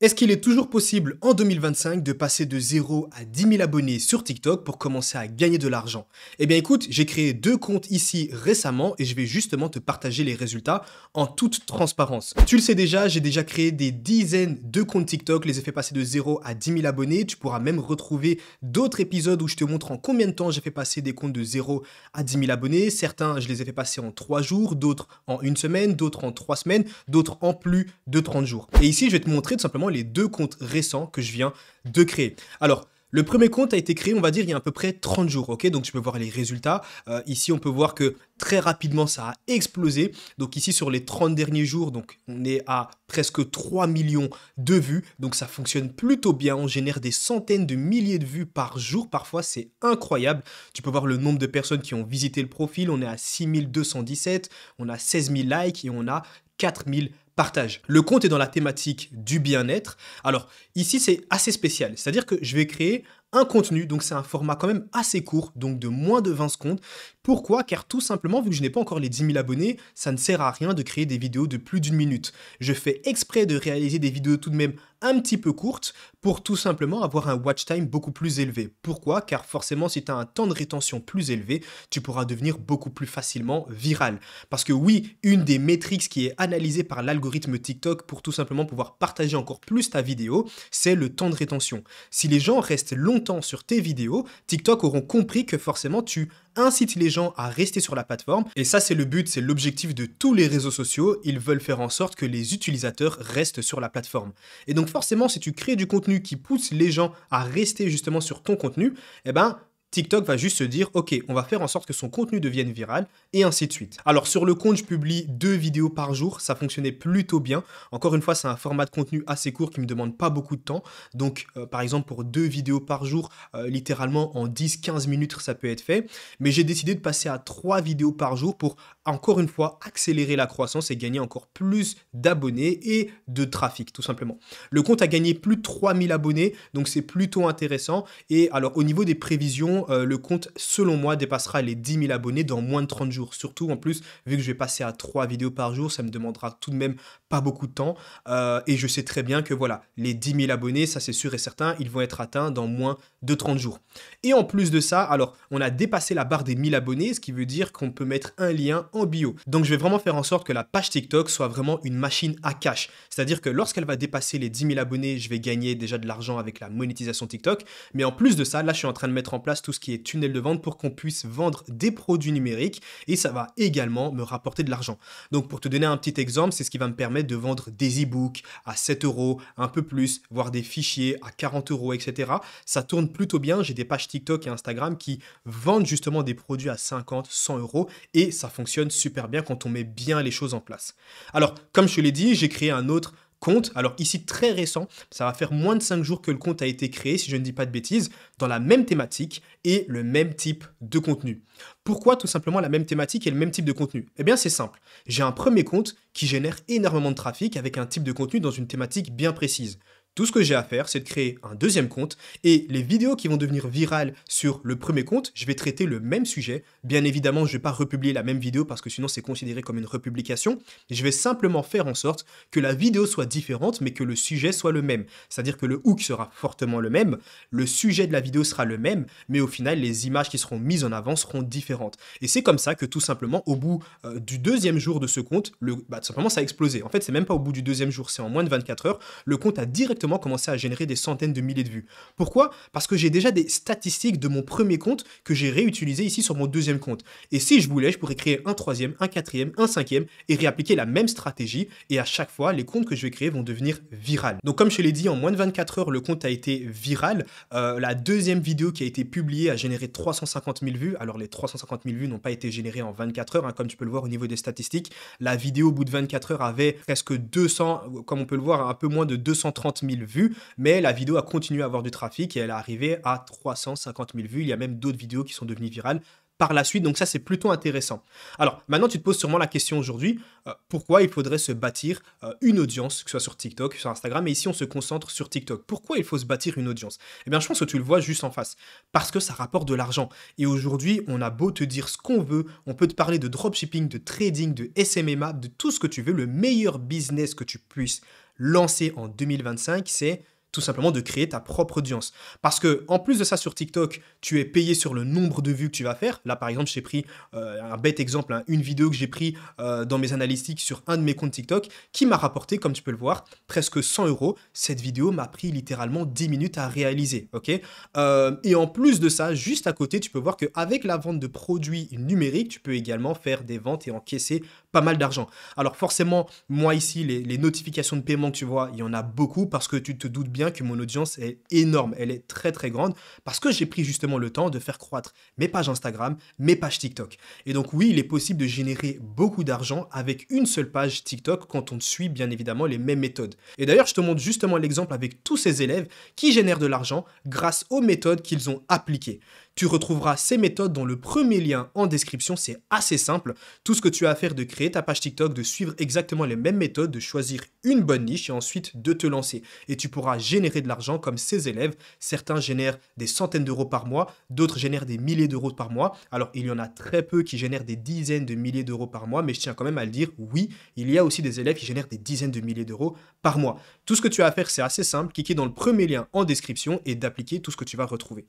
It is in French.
Est-ce qu'il est toujours possible en 2025 de passer de 0 à 10 000 abonnés sur TikTok pour commencer à gagner de l'argent? Eh bien écoute, j'ai créé deux comptes ici récemment et je vais justement te partager les résultats en toute transparence. Tu le sais déjà, j'ai déjà créé des dizaines de comptes TikTok, les ai fait passer de 0 à 10 000 abonnés. Tu pourras même retrouver d'autres épisodes où je te montre en combien de temps j'ai fait passer des comptes de 0 à 10 000 abonnés. Certains, je les ai fait passer en 3 jours, d'autres en une semaine, d'autres en 3 semaines, d'autres en plus de 30 jours. Et ici, je vais te montrer tout simplement les deux comptes récents que je viens de créer. Alors, le premier compte a été créé, on va dire, il y a à peu près 30 jours, ok? Donc, tu peux voir les résultats. Ici, on peut voir que très rapidement, ça a explosé. Donc, ici, sur les 30 derniers jours, donc, on est à presque 3 millions de vues. Donc, ça fonctionne plutôt bien. On génère des centaines de milliers de vues par jour. Parfois, c'est incroyable. Tu peux voir le nombre de personnes qui ont visité le profil. On est à 6217, on a 16 000 likes et on a 4000 partage. Le compte est dans la thématique du bien-être. Alors ici, c'est assez spécial. C'est-à-dire que je vais créer un contenu, donc c'est un format quand même assez court, donc de moins de 20 secondes. Pourquoi? Car tout simplement, vu que je n'ai pas encore les 10 000 abonnés, ça ne sert à rien de créer des vidéos de plus d'une minute. Je fais exprès de réaliser des vidéos tout de même un petit peu courtes pour tout simplement avoir un watch time beaucoup plus élevé. Pourquoi? Car forcément, si tu as un temps de rétention plus élevé, tu pourras devenir beaucoup plus facilement viral. Parce que oui, une des métriques qui est analysée par l'algorithme TikTok pour tout simplement pouvoir partager encore plus ta vidéo, c'est le temps de rétention. Si les gens restent longtemps sur tes vidéos, TikTok auront compris que forcément tu incites les gens à rester sur la plateforme. Et ça, c'est le but, c'est l'objectif de tous les réseaux sociaux. Ils veulent faire en sorte que les utilisateurs restent sur la plateforme. Et donc forcément, si tu crées du contenu qui pousse les gens à rester justement sur ton contenu, eh ben, TikTok va juste se dire, ok, on va faire en sorte que son contenu devienne viral et ainsi de suite. Alors sur le compte, je publie 2 vidéos par jour, ça fonctionnait plutôt bien. Encore une fois, c'est un format de contenu assez court qui me demande pas beaucoup de temps. Donc par exemple, pour 2 vidéos par jour, littéralement en 10-15 minutes, ça peut être fait. Mais j'ai décidé de passer à 3 vidéos par jour pour, encore une fois, accélérer la croissance et gagner encore plus d'abonnés et de trafic, tout simplement. Le compte a gagné plus de 3000 abonnés, donc c'est plutôt intéressant. Et alors au niveau des prévisions, le compte, selon moi, dépassera les 10 000 abonnés dans moins de 30 jours. Surtout, en plus, vu que je vais passer à 3 vidéos par jour, ça me demandera tout de même pas beaucoup de temps. Et je sais très bien que voilà, les 10 000 abonnés, ça c'est sûr et certain, ils vont être atteints dans moins de 30 jours. Et en plus de ça, alors, on a dépassé la barre des 1000 abonnés, ce qui veut dire qu'on peut mettre un lien en bio. Donc, je vais vraiment faire en sorte que la page TikTok soit vraiment une machine à cash. C'est-à-dire que lorsqu'elle va dépasser les 10 000 abonnés, je vais gagner déjà de l'argent avec la monétisation TikTok. Mais en plus de ça, là, je suis en train de mettre en place tout ce qui est tunnel de vente pour qu'on puisse vendre des produits numériques et ça va également me rapporter de l'argent. Donc pour te donner un petit exemple, c'est ce qui va me permettre de vendre des e-books à 7 euros, un peu plus, voire des fichiers à 40 euros, etc. Ça tourne plutôt bien. J'ai des pages TikTok et Instagram qui vendent justement des produits à 50, 100 euros et ça fonctionne super bien quand on met bien les choses en place. Alors, comme je te l'ai dit, j'ai créé un autre compte. Alors ici, très récent, ça va faire moins de 5 jours que le compte a été créé, si je ne dis pas de bêtises, dans la même thématique et le même type de contenu. Pourquoi tout simplement la même thématique et le même type de contenu? Eh bien, c'est simple. J'ai un premier compte qui génère énormément de trafic avec un type de contenu dans une thématique bien précise. Tout ce que j'ai à faire, c'est de créer un deuxième compte et les vidéos qui vont devenir virales sur le premier compte, je vais traiter le même sujet. Bien évidemment, je ne vais pas republier la même vidéo parce que sinon c'est considéré comme une republication. Je vais simplement faire en sorte que la vidéo soit différente mais que le sujet soit le même. C'est-à-dire que le hook sera fortement le même, le sujet de la vidéo sera le même, mais au final, les images qui seront mises en avant seront différentes. Et c'est comme ça que tout simplement, au bout du deuxième jour de ce compte, tout simplement ça a explosé. En fait, c'est même pas au bout du deuxième jour, c'est en moins de 24 heures, le compte a directement commencer à générer des centaines de milliers de vues. Pourquoi? Parce que j'ai déjà des statistiques de mon premier compte que j'ai réutilisé ici sur mon deuxième compte. Et si je voulais, je pourrais créer un troisième, un quatrième, un cinquième et réappliquer la même stratégie. Et à chaque fois, les comptes que je vais créer vont devenir virales. Donc comme je te l'ai dit, en moins de 24 heures, le compte a été viral. La deuxième vidéo qui a été publiée a généré 350 000 vues. Alors les 350 000 vues n'ont pas été générées en 24 heures, hein, comme tu peux le voir au niveau des statistiques. La vidéo au bout de 24 heures avait presque 200, comme on peut le voir, un peu moins de 230 000 vues, mais la vidéo a continué à avoir du trafic et elle est arrivée à 350 000 vues. Il y a même d'autres vidéos qui sont devenues virales par la suite, donc ça c'est plutôt intéressant. Alors maintenant tu te poses sûrement la question aujourd'hui, pourquoi il faudrait se bâtir une audience, que ce soit sur TikTok, sur Instagram, et ici on se concentre sur TikTok. Pourquoi il faut se bâtir une audience? Eh bien je pense que tu le vois juste en face, parce que ça rapporte de l'argent. Et aujourd'hui on a beau te dire ce qu'on veut, on peut te parler de dropshipping, de trading, de SMMA, de tout ce que tu veux, le meilleur business que tu puisses lancer en 2025, c'est tout simplement de créer ta propre audience. Parce que en plus de ça sur TikTok, tu es payé sur le nombre de vues que tu vas faire. Là, par exemple, j'ai pris un bête exemple, hein, une vidéo que j'ai pris dans mes analytiques sur un de mes comptes TikTok qui m'a rapporté, comme tu peux le voir, presque 100 euros. Cette vidéo m'a pris littéralement 10 minutes à réaliser. Ok. Et en plus de ça, juste à côté, tu peux voir qu'avec la vente de produits numériques, tu peux également faire des ventes et encaisser pas mal d'argent. Alors forcément, moi ici, les notifications de paiement que tu vois, il y en a beaucoup parce que tu te doutes bien que mon audience est énorme, elle est très très grande parce que j'ai pris justement le temps de faire croître mes pages Instagram, mes pages TikTok. Et donc oui, il est possible de générer beaucoup d'argent avec une seule page TikTok quand on suit bien évidemment les mêmes méthodes. Et d'ailleurs, je te montre justement l'exemple avec tous ces élèves qui génèrent de l'argent grâce aux méthodes qu'ils ont appliquées. Tu retrouveras ces méthodes dans le premier lien en description, c'est assez simple. Tout ce que tu as à faire, de créer ta page TikTok, de suivre exactement les mêmes méthodes, de choisir une bonne niche et ensuite de te lancer. Et tu pourras générer de l'argent comme ces élèves. Certains génèrent des centaines d'euros par mois, d'autres génèrent des milliers d'euros par mois. Alors il y en a très peu qui génèrent des dizaines de milliers d'euros par mois, mais je tiens quand même à le dire, oui, il y a aussi des élèves qui génèrent des dizaines de milliers d'euros par mois. Tout ce que tu as à faire, c'est assez simple, cliquer dans le premier lien en description et d'appliquer tout ce que tu vas retrouver.